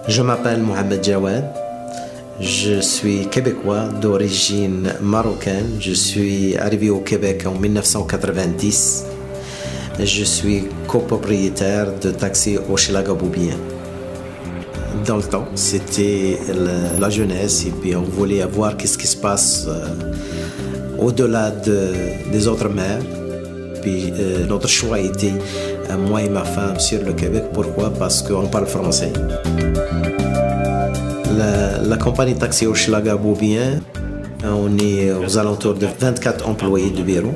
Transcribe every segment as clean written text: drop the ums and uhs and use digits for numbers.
Je m'appelle Mohamed Jawad. Je suis québécois d'origine marocaine. Je suis arrivé au Québec en 1990. Je suis copropriétaire de Taxi Hochelaga Beaubien. Dans le temps, c'était la jeunesse et puis on voulait voir qu'est-ce qui se passe au-delà des autres mers. Puis notre choix était, moi et ma femme, sur le Québec. Pourquoi? Parce qu'on parle français. La compagnie Taxi Hochelaga Beaubien, on est aux alentours de 24 employés de bureau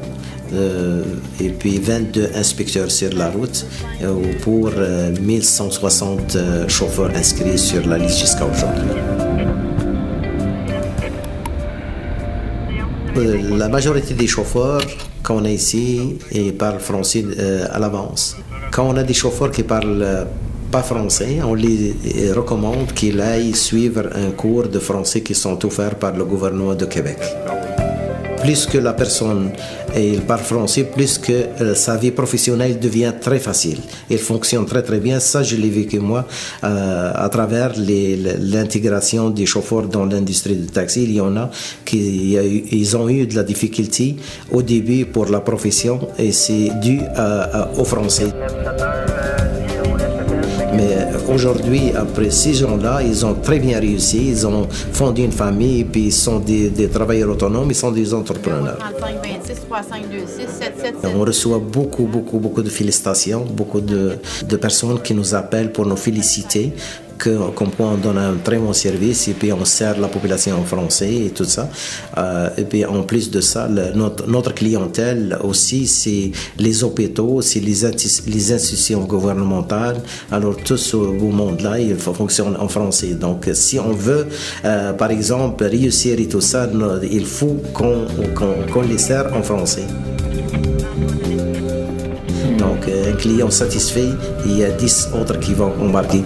et puis 22 inspecteurs sur la route pour 1160 chauffeurs inscrits sur la liste jusqu'à aujourd'hui. La majorité des chauffeurs qu'on a ici, ils parlent français à l'avance. Quand on a des chauffeurs qui parlent pas français, on les recommande qu'ils aillent suivre un cours de français qui sont offerts par le gouvernement de Québec. Plus que la personne il parle français, plus que sa vie professionnelle devient très facile. Il fonctionne très très bien. Ça, je l'ai vécu moi à travers l'intégration des chauffeurs dans l'industrie du taxi. Il y en a ils ont eu de la difficulté au début pour la profession et c'est dû au français. Mais aujourd'hui, après ces gens-là, ils ont très bien réussi, ils ont fondé une famille, puis ils sont des travailleurs autonomes, ils sont des entrepreneurs. On reçoit beaucoup de félicitations, beaucoup de personnes qui nous appellent pour nous féliciter. On donne un très bon service et puis on sert la population en français et tout ça. Et puis en plus de ça, notre clientèle aussi, c'est les hôpitaux, c'est les institutions gouvernementales. Alors tout ce beau monde-là, il fonctionne en français. Donc si on veut, par exemple, réussir et tout ça, il faut qu'on les sert en français. Donc un client satisfait, il y a 10 autres qui vont embarquer.